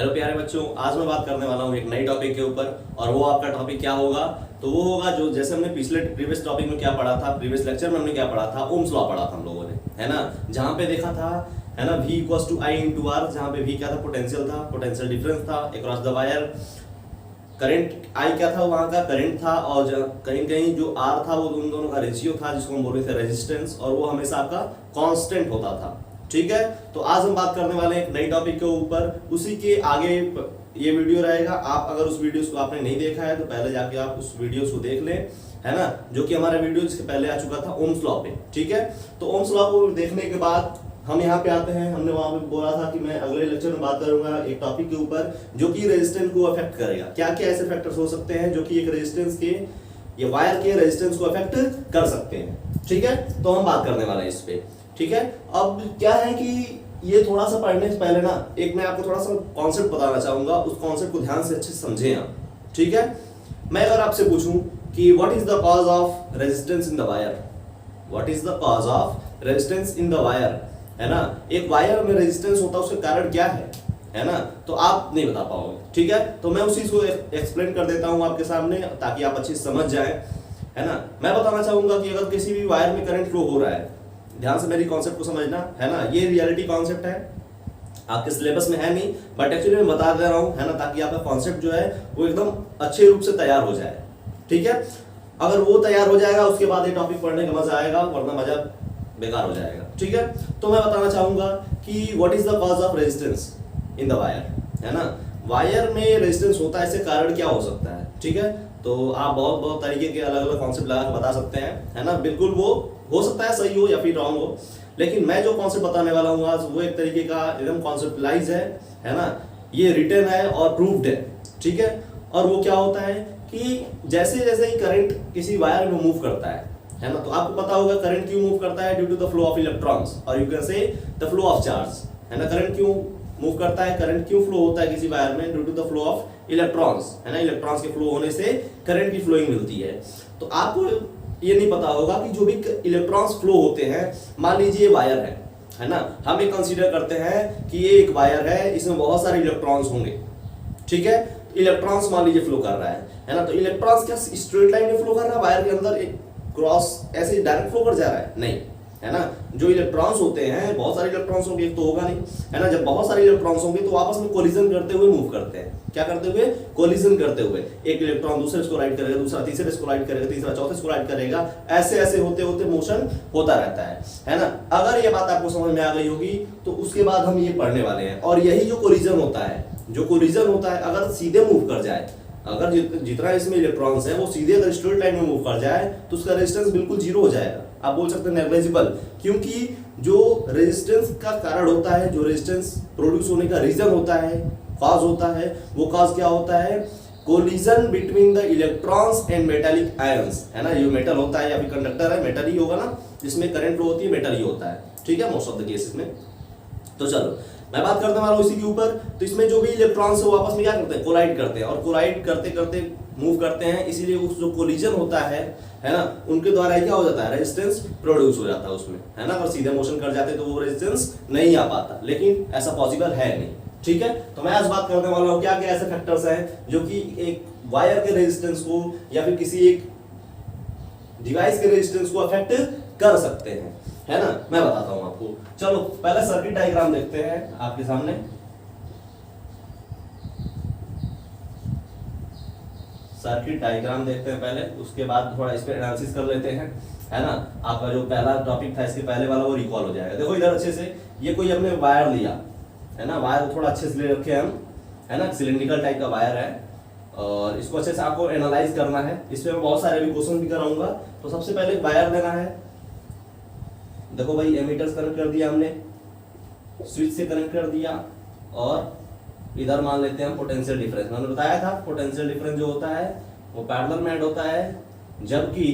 Hello प्यारे बच्चों, आज मैं बात करने वाला हूँ एक नई टॉपिक के ऊपर। और वो आपका टॉपिक क्या होगा? तो वो होगा जो जैसे हमने प्रीवियस टॉपिक में क्या पढ़ा था, प्रीवियस लेक्चर में हमने क्या पढ़ा था, ओम्स लॉ पढ़ा था हम लोगों ने, है ना। जहाँ पे देखा था, है ना, V equals to I into R, जहाँ पे V क्या था, पोटेंशियल था, पोटेंशियल डिफरेंस था across the wire. Current I क्या था, वहाँ का करंट था, और कहीं कहीं जो R था वो उन दोनों का रेशियो था जिसको हम बोल रहे थे रेजिस्टेंस, और वो हमेशा आपका कांस्टेंट होता था। ठीक है, तो आज हम बात करने वाले हैं एक नई टॉपिक के ऊपर। उसी के आगे ये वीडियो रहेगा। आप अगर उस वीडियोस को आपने नहीं देखा है तो पहले जाके आप उस वीडियोस को देख लें, है ना, जो कि हमारा वीडियो इसके पहले आ चुका था ओम्स लॉ पे। ठीक है, तो ओम्स लॉ को देखने के बाद हम यहाँ पे आते हैं। हमने वहां पे बोला था कि मैं अगले लेक्चर में बात करूंगा एक टॉपिक के ऊपर जो कि रेजिस्टेंस को अफेक्ट करेगा। क्या क्या ऐसे फैक्टर्स हो सकते हैं जो कि एक रेजिस्टेंस के, ये वायर के रेजिस्टेंस को अफेक्ट कर सकते हैं। ठीक है, तो हम बात करने वाले हैं इस पे। ठीक है, अब क्या है कि ये थोड़ा सा पढ़ने से पहले ना एक मैं आपको थोड़ा सा कॉन्सेप्ट बताना चाहूंगा, उस कॉन्सेप्ट को ध्यान से अच्छे से समझें आप। ठीक है, मैं अगर आपसे पूछूं कि what is the cause of resistance in the wire, what is the cause of resistance in the wire, है ना, एक वायर में रेजिस्टेंस होता है, उसका कारण क्या है ना, तो आप नहीं बता पाओगे। ठीक है, तो मैं उसी को एक्सप्लेन कर देता हूं आपके सामने ताकि आप अच्छे से समझ जाएं, है ना। मैं बताना चाहूंगा कि अगर किसी भी वायर में करंट फ्लो हो रहा है, ध्यान से मेरी कॉन्सेप्ट को समझना, है ना, ये रियलिटी कॉन्सेप्ट है, आपके सिलेबस में है नहीं, बट एक्चुअली मैं बता दे रहा हूँ, है ना, ताकि आपका कॉन्सेप्ट जो है वो एकदम अच्छे रूप से तैयार हो जाए। ठीक है, अगर वो तैयार हो जाएगा उसके बाद ये टॉपिक पढ़ने का मजा आएगा, वरना मजा बेकार हो जाएगा। ठीक है, तो मैं बताना चाहूंगा कि what is the cause of resistance in the wire, है ना, वायर में रेजिस्टेंस होता है, इससे कारण क्या हो सकता है। ठीक है, तो आप बहुत बहुत तरीके के अलग अलग कॉन्सेप्ट लगा के बता सकते हैं, है ना, बिल्कुल वो हो सकता है सही हो या फिर रॉन्ग हो, लेकिन मैं जो कॉन्सेप्ट बताने वाला हूँ आज वो एक तरीके का एकदम कॉन्सेप्टलाइज है ना, ये रिटन है और प्रूव्ड है। ठीक है, और वो क्या होता है कि जैसे जैसे ही करंट किसी वायर में मूव करता है ना, तो आपको पता होगा करंट क्यों मूव करता है, due to the flow of electrons, और you can say the flow of charge, है ना। करंट क्यों मूव करता है, करंट क्यों फ्लो होता है किसी वायर में, due to the flow of electrons, है ना, इलेक्ट्रॉन्स के फ्लो होने से करंट की फ्लोइंग मिलती है। तो आपको ये नहीं पता होगा कि जो भी इलेक्ट्रॉन्स फ्लो होते हैं, मान लीजिए वायर है ना, हम ये कंसीडर करते हैं कि ये एक वायर है, इसमें बहुत सारे इलेक्ट्रॉन्स होंगे। ठीक है, इलेक्ट्रॉन्स मान लीजिए फ्लो कर रहा है ना, तो इलेक्ट्रॉन्स क्या स्ट्रेट लाइन में फ्लो कर रहा है वायर के अंदर, एक क्रॉस ऐसे डायरेक्ट फ्लो कर जा रहा है? नहीं, है ना। जो इलेक्ट्रॉन्स होते हैं, बहुत सारे इलेक्ट्रॉन्स होंगे, एक तो होगा नहीं, है ना। जब बहुत सारे इलेक्ट्रॉन्स होंगे तो आपस में कोलिजन करते हुए मूव करते हैं। क्या करते हुए? कोलिजन करते हुए। एक इलेक्ट्रॉन दूसरे को राइट करेगा, दूसरा तीसरे को राइट करेगा, तीसरा चौथे को राइट करेगा, ऐसे ऐसे होते होते मोशन होता रहता है ना। अगर ये बात आपको समझ में आ गई होगी तो उसके बाद हम ये पढ़ने वाले हैं। और यही जो कोलिजन होता है, जो कोलिजन होता है, अगर सीधे मूव कर जाए, अगर जितना इसमें इलेक्ट्रॉन्स है वो सीधे अगर स्ट्रेट लाइन में मूव कर जाए तो उसका रेजिस्टेंस बिल्कुल जीरो हो जाएगा। आप बोल सकते हैं नेग्लिजिबल, क्योंकि जो रेजिस्टेंस का कारण होता है, जो रेजिस्टेंस प्रोड्यूस होने का रीजन होता है, कॉज होता है, वो कॉज क्या होता है? Collision between the electrons and metallic ions, है ना। ये मेटल होता है या फिर कंडक्टर है, मेटल ही होगा ना, जिसमें करंट फ्लो होती है, मेटल ही होता है। ठीक है, मोस्ट ऑफ द केसेस में। तो चलो मैं बात करने वाला हूँ इसी के ऊपर। तो इसमें जो भी इलेक्ट्रॉन्स है वो आपस में क्या करते हैं? कोलाइड करते हैं, और कोलाइड करते करते मूव करते हैं, इसीलिए उस जो कोलिजन होता है ना, उनके द्वारा क्या हो जाता है? रेजिस्टेंस प्रोड्यूस हो जाता है उसमें, है ना। अगर सीधे मोशन कर जाते तो वो रेजिस्टेंस नहीं आ पाता, लेकिन ऐसा पॉसिबल है नहीं। ठीक है, तो मैं आज बात करने वाला हूँ क्या क्या ऐसे फैक्टर्स हैं जो कि एक वायर के रेजिस्टेंस को या फिर किसी एक डिवाइस के रेजिस्टेंस को अफेक्ट कर सकते हैं, है ना। मैं बताता हूं आपको। चलो पहले सर्किट डायग्राम देखते हैं आपके सामने। सर्किट डायग्राम देखते हैं पहले, उसके बाद थोड़ा इस पे एनालिसिस कर लेते हैं, है ना। आपका जो पहला टॉपिक था इसके पहले वाला वो रिकॉल हो जाएगा। देखो इधर अच्छे से, ये कोई हमने वायर लिया, है ना, वायर को थोड़ा अच्छे से ले रखे हम, है ना, सिलिंड्रिकल टाइप का वायर है, और इसको अच्छे से आपको एनालाइज करना है। इसमें मैं बहुत सारे भी क्वेश्चन भी कराऊंगा। तो सबसे पहले वायर देना है। देखो भाई, एमीटर्स कनेक्ट कर दिया हमने, स्विच से कनेक्ट कर दिया, और इधर मान लेते हैं पोटेंशियल डिफरेंस। मैंने बताया था पोटेंशियल डिफरेंस जो होता है वो पैरेलल में ऐड होता है, जबकि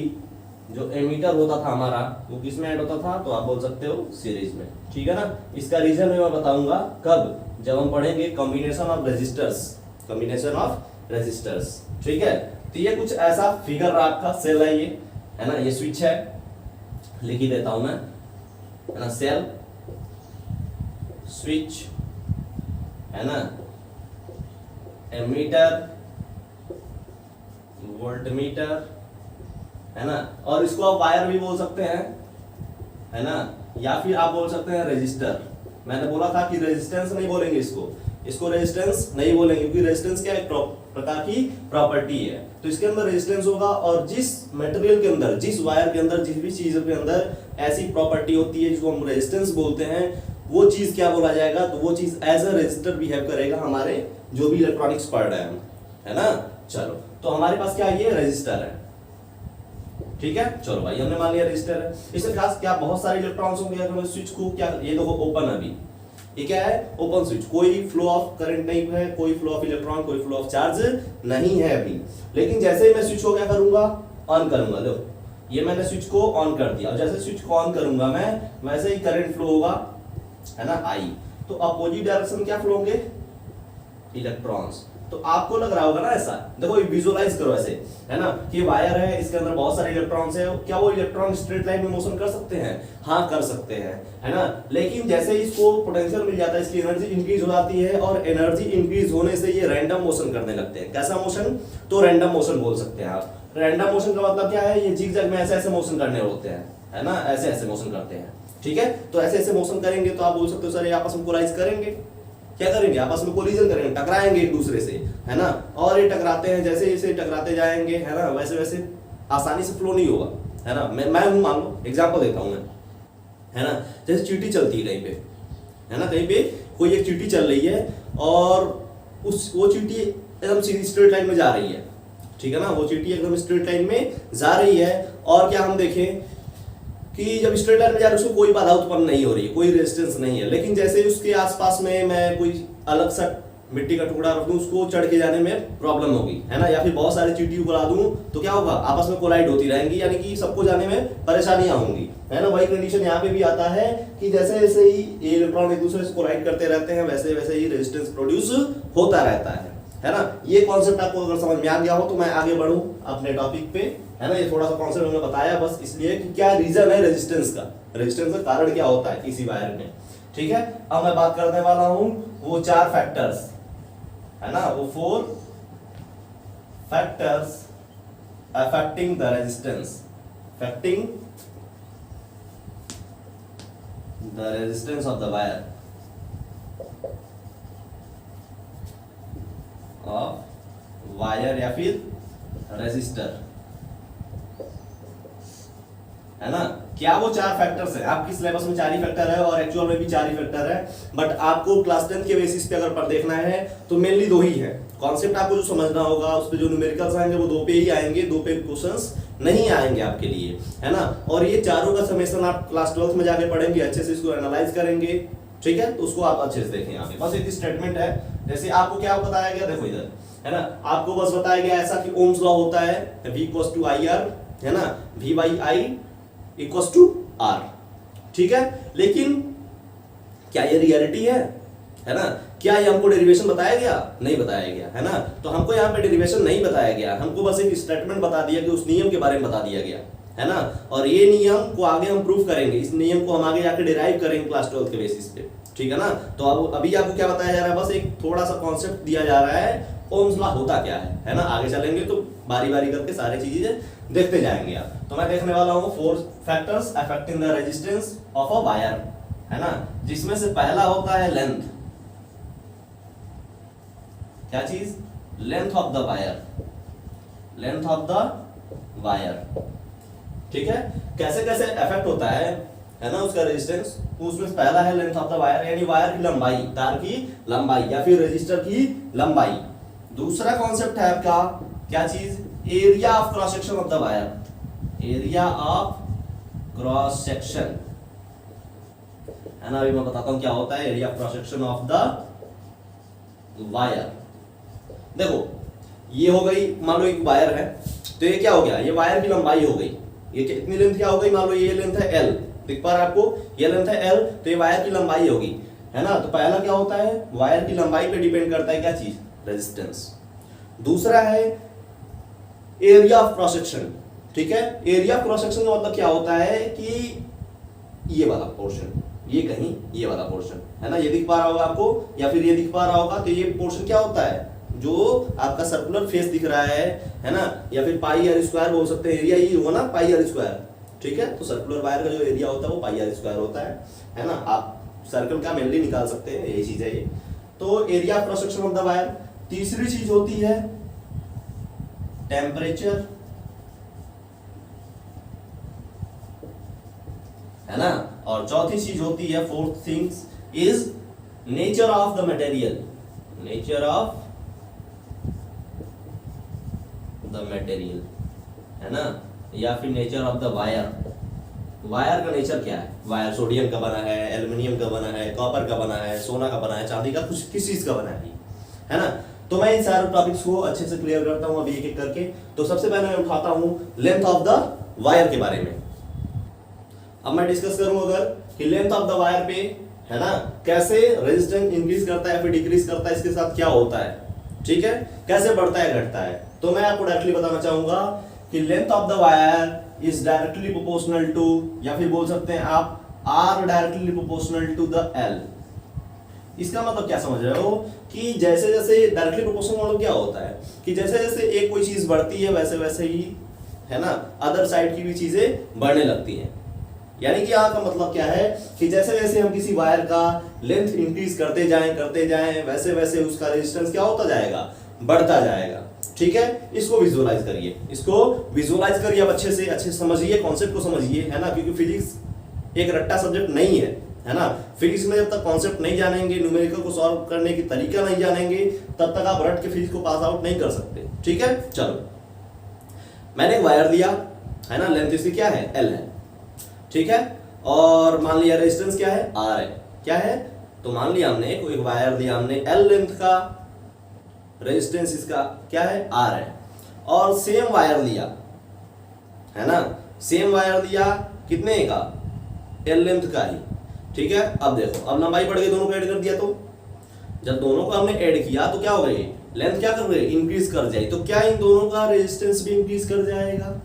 जो एमीटर होता था हमारा वो किस में ऐड होता था? तो आप बोल सकते हो सीरीज में। ठीक है ना। इसका रीजन मैं बताऊंगा कब? जब हम पढ़ेंगे combination of resistors, combination of resistors. ठीक है, तो ये कुछ ऐसा फिगर रहा आपका, सेल है ये, है ना, ये स्विच है, लिख ही देता हूं मैं, है ना, सेल, स्विच, है ना, एमीटर, वोल्टमीटर, है ना, और इसको आप वायर भी बोल सकते हैं, है ना, या फिर आप बोल सकते हैं रेजिस्टर। मैंने बोला था कि रेजिस्टेंस नहीं बोलेंगे इसको रेजिस्टेंस नहीं बोलेंगे, क्योंकि रेजिस्टेंस क्या एक प्रकार की प्रॉपर्टी है। तो इसके अंदर रेजिस्टेंस होगा, और जिस मटेरियल के अंदर, जिस वायर के अंदर, जिस भी चीज के अंदर ऐसी प्रॉपर्टी होती है जिसको हम रेजिस्टेंस बोलते हैं, वो चीज क्या बोला जाएगा, तो वो चीज एज अ रेजिस्टर बिहेव करेगा हमारे जो भी इलेक्ट्रॉनिक्स पढ़ रहे हैं हम, है ना। चलो, तो हमारे पास क्या ये रजिस्टर है, ठीक है। चलो भाई, हमने मान लिया रजिस्टर है। इसके खास क्या बहुत सारे इलेक्ट्रॉन्स होंगे, अगर मैं स्विच को क्या, ये देखो ओपन, अभी ये क्या है, ओपन स्विच, कोई फ्लो ऑफ करंट नहीं है, कोई फ्लो ऑफ इलेक्ट्रॉन, कोई फ्लो ऑफ चार्ज नहीं है अभी। लेकिन जैसे ही मैं स्विच को क्या करूंगा, ऑन करूंगा, लो ये मैंने स्विच को ऑन कर दिया, और जैसे स्विच को ऑन करूंगा मैं, वैसे ही करंट फ्लो होगा, है ना, आई। तो अपोजिट डायरेक्शन क्या फ्लो होंगे, इलेक्ट्रॉन्स। तो आपको लग रहा होगा ना ऐसा, देखो विजुअलाइज करो ऐसे, है ना, कि वायर है, इसके अंदर बहुत सारे इलेक्ट्रॉन्स है, क्या वो इलेक्ट्रॉन स्ट्रेट लाइन में मोशन कर सकते हैं, हाँ कर सकते हैं, है ना। लेकिन जैसे इसको पोटेंशियल मिल जाता है, इसकी एनर्जी इंक्रीज हो जाती है, और एनर्जी इंक्रीज होने से ये रैंडम मोशन करने लगते हैं। कैसा मोशन, तो रैंडम मोशन बोल सकते हैं आप। रैंडम मोशन का मतलब क्या है, ये जिगजैग में ऐसे ऐसे मोशन करने होते हैं, है ना, ऐसे ऐसे मोशन करते हैं, ठीक है। तो ऐसे ऐसे मोशन करेंगे तो आप बोल सकते हो सर ये आपस में कोलाइज करेंगे, क्या करेंगे, आपस में कोलिजन करेंगे, टकराएंगे एक दूसरे से, है ना। और ये टकराते हैं, जैसे जैसे टकराते जाएंगे, है ना, वैसे वैसे आसानी से फ्लो नहीं होगा, है ना। मैं हूं, मान लो एग्जांपल देता हूं मैं, है ना, जैसे चींटी चलती है कहीं पे, है ना, कहीं पे कोई एक चींटी चल रही है, और वो चींटी एकदम सीधी स्ट्रेट लाइन में जा रही है, ठीक है ना, वो चींटी एकदम स्ट्रेट लाइन में जा रही है, और क्या हम देखें कि जब स्ट्रेट लाइन में जा रही है उसको कोई बाधा उत्पन्न नहीं हो रही है, कोई रेजिस्टेंस नहीं है। लेकिन जैसे उसके आसपास में मैं कोई अलग सा मिट्टी का टुकड़ा रख दूं, उसको चढ़ के जाने में प्रॉब्लम होगी, है ना, या फिर बहुत सारे चींटी उड़ा दूं तो क्या होगा, आपस में कोलाइड होती रहेंगी, यानी कि सबको जाने में परेशानियां होंगी, है ना। वही कंडीशन यहाँ पे भी आता है कि जैसे जैसे ही ये इलेक्ट्रॉन एक दूसरे से कोलाइड करते रहते हैं, वैसे वैसे ही रेजिस्टेंस प्रोड्यूस होता रहता है ना। ये कॉन्सेप्ट आपको अगर समझ में आ गया हो तो मैं आगे बढ़ूं अपने टॉपिक पे, है ना। ये थोड़ा सा कॉन्सेप्ट हमने बताया बस इसलिए कि क्या रीजन है रेजिस्टेंस का कारण क्या होता है किसी वायर में, ठीक है। अब मैं बात करने वाला हूं वो 4 फैक्टर्स, है ना, वो 4 factors affecting the resistance, affecting the resistance of the wire, या फिर रेजिस्टर, है ना। क्या वो 4 फैक्टर्स है, आपकी सिलेबस में 4 ही फैक्टर है, और एक्चुअल में भी 4 ही फैक्टर है, बट आपको क्लास 10 के बेसिस पे अगर पर देखना है तो मेनली 2 ही है। कॉन्सेप्ट आपको जो समझना होगा, उस पे जो न्यूमेरिकल्स आएंगे वो 2 पे ही आएंगे, 2 पे क्वेश्चंस नहीं आएंगे आपके लिए, है ना। और ये चारों का समेशन आप क्लास 12 में जाके पढ़ेंगे, अच्छे से इसको एनालाइज करेंगे, ठीक है। तो उसको आप अच्छे से देखें। यहाँ पे बस एक स्टेटमेंट है, जैसे आपको क्या बताया गया, देखो इधर, है ना, आपको बस बताया गया ऐसा कि ओम्स लॉ होता है V इक्वल्स टू IR, है ना, V by I equals to R, ठीक है। लेकिन क्या ये रियलिटी है ना, क्या ये हमको डेरिवेशन बताया गया, नहीं बताया गया, है ना। तो हमको यहाँ पे डेरिवेशन नहीं बताया गया, हमको बस एक स्टेटमेंट बता दिया कि उस नियम के बारे में बता दिया गया, है ना। और ये नियम को आगे हम प्रूफ करेंगे, इस नियम को हम आगे जाके डिराइव करेंगे क्लास 12 के बेसिस पे, ठीक है ना। तो अब अभी आपको क्या बताया जा रहा है, बस एक थोड़ा सा कॉन्सेप्ट दिया जा रहा है, ओम्स लॉ होता क्या है ना। आगे चलेंगे तो बारी बारी करके सारी चीजें देखते जाएंगे आप। तो मैं देखने वाला हूँ 4 factors affecting the resistance of a wire, है ना, जिसमें से पहला होता है लेंथ, क्या चीज, length of the wire, length of the wire, ठीक है। कैसे कैसे इफेक्ट होता है ना उसका रेजिस्टेंस, तो उसमें पहला है लेंथ ऑफ द वायर, यानी वायर की लंबाई, तार की लंबाई या फिर रेजिस्टर की लंबाई। दूसरा कॉन्सेप्ट है आपका क्या चीज, area of cross section of the wire, area of cross section, है ना। अभी मैं बताता हूं क्या होता है area of cross section of the wire. देखो ये हो गई, मान लो एक वायर है, तो ये क्या हो गया, ये वायर की लंबाई हो गई, ये कितनी लेंथ क्या हो गई, मान लो ये लेंथ है L, दिख पा रहा है आपको, ये लेंथ है L, तो ये वायर की लंबाई होगी, है ना। तो पहला क्या होता है, वायर की लंबाई पे डिपेंड करता है क्या चीज, रेजिस्टेंस। दूसरा है एरिया ऑफ क्रॉस सेक्शन, ठीक है। एरिया ऑफ क्रॉस सेक्शन का मतलब क्या होता है कि ये वाला पोर्शन, ये कहीं ये वाला पोर्शन, है ना, ये दिख पा रहा होगा आपको, या फिर ये दिख पा रहा होगा, तो ये पोर्शन क्या होता है, जो आपका सर्कुलर फेस दिख रहा है ना, या फिर पाई आर स्क्वायर बोल सकते हैं, एरिया ही होगा ना पाई आर स्क्वायर, ठीक है। तो सर्कुलर वायर का जो एरिया होता है वो पाई आर स्क्वायर होता है ना। आप सर्कल का मेनली निकाल सकते हैं, यही चीज है ये। तो area cross section of the wire. तीसरी चीज होती है टेम्परेचर, है ना। और चौथी चीज होती है, fourth things is nature of the material, nature of the material, है ना, या फिर nature of the wire. Wire का नेचर क्या है? वायर सोडियम का बना है, एल्युमिनियम का बना है, कॉपर का बना है, सोना का बना है, चांदी का, कुछ किस चीज का बना है ना। तो मैं इन सारे टॉपिक्स को अच्छे से क्लियर करता हूं अभी एक एक करके। तो सबसे पहले मैं उठाता हूं लेंथ ऑफ द वायर के बारे में। अब मैं डिस्कस करूं अगर कि लेंथ ऑफ द वायर पे, है ना, कैसे रेजिस्टेंस इंक्रीज करता है फिर डिक्रीज करता है, इसके साथ क्या होता है, ठीक है, कैसे बढ़ता है घटता है। तो मैं आपको डायरेक्टली बताना चाहूंगा कि length of the wire is directly proportional to, या फिर बोल सकते हैं आप R directly proportional to the L. इसका मतलब क्या समझ रहे हो कि जैसे जैसे डायरेक्टली प्रोपोर्शनल मतलब क्या होता है कि जैसे जैसे एक कोई चीज बढ़ती है वैसे वैसे ही, है ना, अदर साइड की भी चीजें बढ़ने लगती हैं। यानी कि यहाँ का मतलब क्या है कि जैसे जैसे हम किसी वायर का लेंथ इंक्रीज करते जाएं वैसे वैसे उसका रेजिस्टेंस क्या होता जाएगा, बढ़ता जाएगा, ठीक है। इसको विजुअलाइज करिए, अब अच्छे से समझिए, कॉन्सेप्ट को समझिए, है ना, क्योंकि फिजिक्स एक रट्टा सब्जेक्ट नहीं है ना। फिजिक्स में जब तक कॉन्सेप्ट नहीं जानेंगे, न्यूमेरिकल को सॉल्व करने की तरीका नहीं जानेंगे, तब तक आप रट के फिजिक्स को पास आउट नहीं कर सकते, ठीक है। चलो, मैंने एक वायर लिया, है ना, लेंथ इसकी क्या है, एल है, ठीक है, और मान लिया रेजिस्टेंस क्या है, आर है, क्या है। तो मान लिया हमने कोई वायर लिया हमने एल लेंथ का, रेजिस्टेंस इसका क्या है, आर है, और सेम वायर लिया, है ना, सेम वायर लिया कितने का, एल लेंथ का ही, ठीक है। अब देखो, अब लंबाई बढ़ गई, दोनों को ऐड कर दिया, तो जब दोनों को हमने ऐड किया तो क्या हो गई, लेंथ क्या कर रही है, इंक्रीज कर जाए। तो क्या इन दोनों का रेजिस्टेंस भी इंक्रीज कर जाएगा,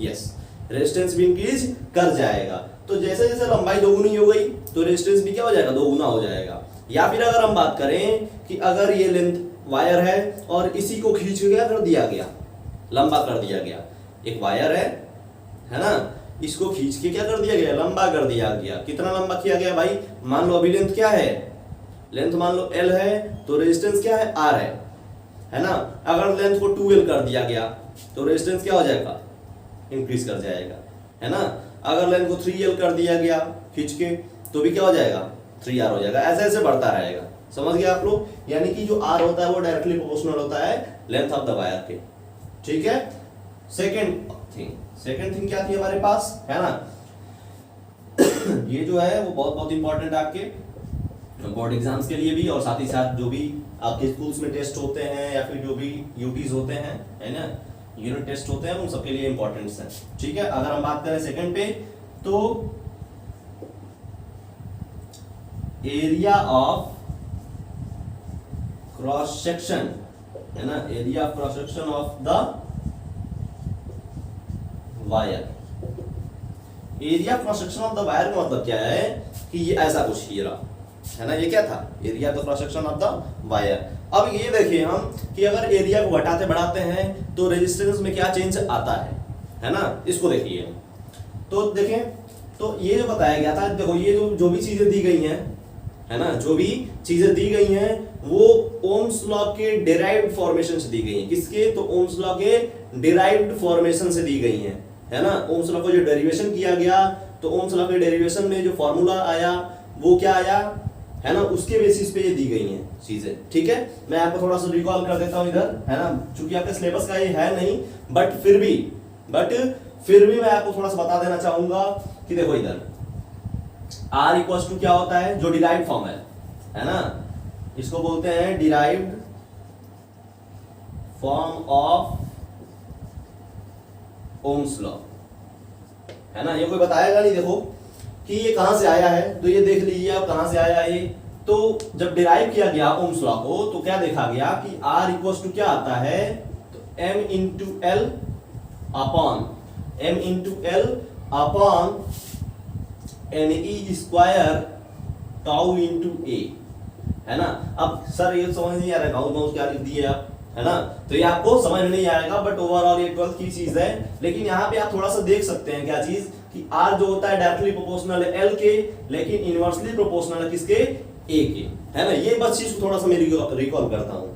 यस, रेजिस्टेंस भी इंक्रीज कर जाएगा। तो जैसे जैसे लंबाई दोगुनी हो गई तो रेजिस्टेंस भी क्या हो जाएगा, दोगुना हो जाएगा। या फिर अगर हम बात करें कि अगर ये लेंथ वायर है और इसी को खींच के कर दिया गया, लंबा कर दिया गया, एक वायर है ना, इसको खींच के क्या कर दिया गया, लंबा कर दिया गया। कितना लंबा किया गया भाई, मान लो अभी लेंथ क्या है, लेंथ मान लो एल है, तो रेजिस्टेंस क्या है, आर है ना। अगर लेंथ को 2L कर दिया गया तो रेजिस्टेंस क्या हो जाएगा, इंक्रीज कर जाएगा, है ना। अगर लेंथ को 3L कर दिया गया खींच के तो भी क्या हो जाएगा, 3R हो जाएगा। ऐसे ऐसे बढ़ता रहेगा, समझ गए आप लोग। यानी कि जो R होता है वो डायरेक्टली प्रोपोर्शनल होता है लेंथ ऑफ द वायर के, ठीक है। सेकंड थिंग क्या थी हमारे पास, है ना, ये जो है वो बहुत बहुत इंपॉर्टेंट है आपके बोर्ड एग्जाम्स के लिए भी, और साथ ही साथ जो भी आपके स्कूल्स में टेस्ट होते हैं या फिर जो भी यूटीज होते हैं, है ना, यूनिट टेस्ट होते हैं, उन सबके लिए इंपॉर्टेंट है, ठीक है। अगर हम बात करें सेकंड पे, तो एरिया ऑफ क्रॉस सेक्शन, है ना, area of cross section of the wire. Area cross section of the wire का मतलब क्या है कि ये ऐसा कुछ ही रहा, है ना, ये क्या था, area the cross section of the wire. अब ये देखिए हम कि अगर एरिया को घटाते बढ़ाते हैं तो रेजिस्टेंस में क्या चेंज आता है ना, इसको देखिए। तो देखें, तो ये जो बताया गया था, देखो ये जो भी चीजें दी गई हैं, है ना, जो भी चीजें दी गई हैं वो ओम्स लॉ के डिराइव्ड फॉर्मेशन से दी गई हैं। किसके, तो ओम्स लॉ के डिराइव्ड फॉर्मेशन से दी गई हैं, है ना। ओम्स लॉ को जो डेरिवेशन किया गया, तो ओम्स लॉ के डेरिवेशन में जो फॉर्मूला आया वो क्या आया, है ना, उसके बेसिस पे ये दी गई हैं चीजें, ठीक है। मैं आपको थोड़ा सा रिकॉल कर देता हूं इधर, है ना, चूंकि आपके सिलेबस का ये है नहीं, बट फिर भी मैं आपको थोड़ा सा बता देना चाहूंगा कि देखो इधर R इक्वल्स टू क्या होता है, जो डिराइव्ड फॉर्म है ना, इसको बोलते हैं derived form of Ohm's law, है ना। ये कोई बताएगा नहीं देखो कि ये कहां से आया है, तो ये देख लीजिए आप कहां से आया ये। तो जब डिराइव किया गया ओम्स लॉ को तो क्या देखा गया कि R इक्वल्स टू क्या आता है, तो M into l upon NE square tau into A, है ना। अब सर ये समझ नहीं आ रहा गाउस माउस क्या लिख दिए आप, है ना, तो ये आपको समझ में नहीं आएगा, बट ओवरऑल ये 12th की चीज है। लेकिन यहाँ पे आप थोड़ा सा देख सकते हैं क्या चीज कि आर जो होता है डायरेक्टली प्रोपोर्शनल है एल के, लेकिन इनवर्सली प्रोपोर्शनल है किसके, ए के, है ना। ये बस चीज को थोड़ा सा मैं रिकॉल करता हूँ,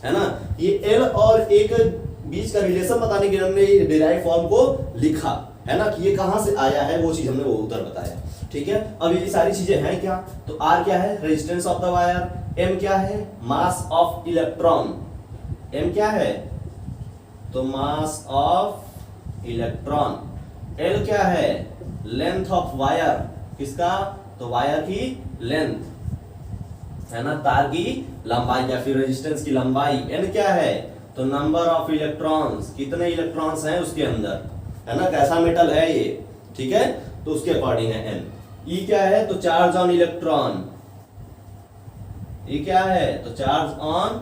है ना। ये एल और ए के बीच का रिलेशन बताने के लिए हमने डिराइव फॉर्म को लिखा, है ना, कि ये कहां से आया है वो चीज हमने वो उधर बताया, ठीक है। अब ये सारी चीजें हैं क्या, तो आर क्या है, resistance of the wire, M क्या है, मास ऑफ इलेक्ट्रॉन, एम क्या है, तो मास ऑफ इलेक्ट्रॉन, एल क्या है, लेंथ ऑफ वायर, किसका, तो वायर की लेंथ, है ना, तार की लंबाई या फिर रेजिस्टेंस की लंबाई, एन क्या है, तो नंबर ऑफ इलेक्ट्रॉन्स, कितने इलेक्ट्रॉन्स हैं उसके अंदर, है ना, कैसा मेटल है ये, ठीक है, तो उसके अकॉर्डिंग है एन। ई क्या है, तो चार्ज ऑन इलेक्ट्रॉन, ई क्या है, तो चार्ज ऑन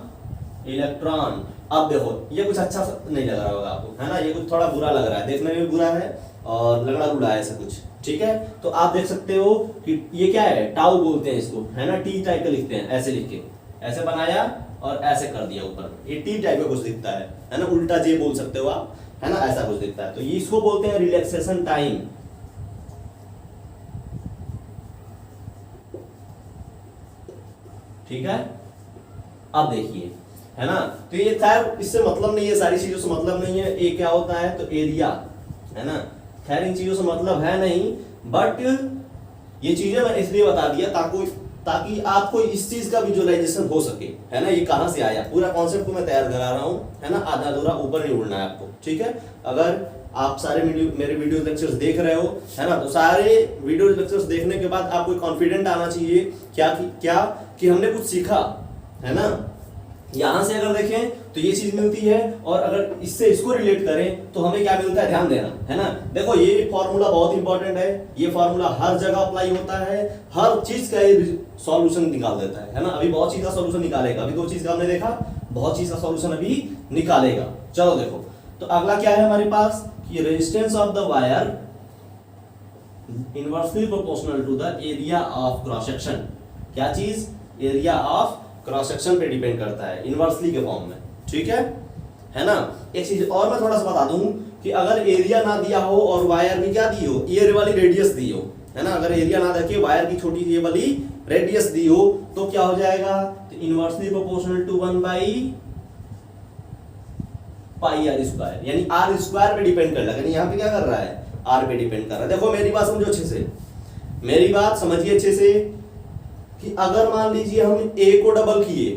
इलेक्ट्रॉन। अब देखो ये कुछ अच्छा नहीं लग रहा होगा आपको, है ना, ये कुछ थोड़ा बुरा लग रहा है, देखने में भी बुरा है और लगड़ा गुड़ा है ऐसा कुछ, ठीक है। तो आप देख सकते हो कि ये क्या है, टाउ बोलते हैं इसको, है ना, टी टाइप का लिखते हैं, ऐसे लिख के ऐसे बनाया और ऐसे कर दिया ऊपर, ये टी टाइप का कुछ दिखता है ना, उल्टा जे बोल सकते हो आप, है ना, ऐसा कुछ दिखता है। तो ये इसको बोलते हैं रिलैक्सेशन टाइम, ठीक है। अब देखिए, है ना, तो ये खैर इससे मतलब नहीं है, सारी चीजों से मतलब नहीं है। ए क्या होता है, तो एरिया, है ना, खैर इन चीजों से मतलब है नहीं, बट ये चीजें मैंने इसलिए बता दिया ताकि आपको इस चीज का विजुअलाइजेशन हो सके, है ना, ये कहां से आया, पूरा कॉन्सेप्ट को मैं तैयार करा रहा हूं, है ना, आधा अधूरा ऊपर नहीं उड़ना है आपको, ठीक है। अगर आप सारे मेरे वीडियो लेक्चर्स देख रहे हो, है ना, तो सारे वीडियो लेक्चर्स देखने के बाद आपको कॉन्फिडेंट आना चाहिए क्या कि हमने कुछ सीखा, है ना। यहां से अगर देखें तो ये चीज मिलती है, और अगर इससे इसको रिलेट करें तो हमें क्या मिलता है, ध्यान देना, है ना। देखो ये फॉर्मूला बहुत इंपॉर्टेंट है, ये फॉर्मूला हर जगह अप्लाई होता है, हर चीज का ये सॉल्यूशन निकाल देता है ना। अभी बहुत चीज का सॉल्यूशन निकालेगा, अभी 2 चीज का हमने देखा, बहुत चीज का सॉल्यूशन अभी निकालेगा। चलो देखो, तो अगला क्या है हमारे पास कि resistance of the wire inversely proportional to the area of cross section, क्या चीज, एरिया ऑफ क्रॉस सेक्शन पे डिपेंड करता है इनवर्सली के फॉर्म में, ठीक है ना। एक चीज और मैं थोड़ा सा बता दूं कि अगर एरिया ना दिया हो और वायर भी क्या दी हो, ये वाली रेडियस दी हो, है ना, अगर एरिया ना देके वायर की छोटी ये वाली रेडियस दी हो तो क्या हो जाएगा, तो इनवर्सली प्रोपोर्शनल टू 1/πr², यानी आर स्क्वायर पे डिपेंड कर रहा है। यहाँ पे क्या कर रहा है, आर पे डिपेंड कर रहा है। देखो मेरी बात समझो अच्छे से, मेरी बात समझिए अच्छे से कि अगर मान लीजिए हम ए को डबल किए,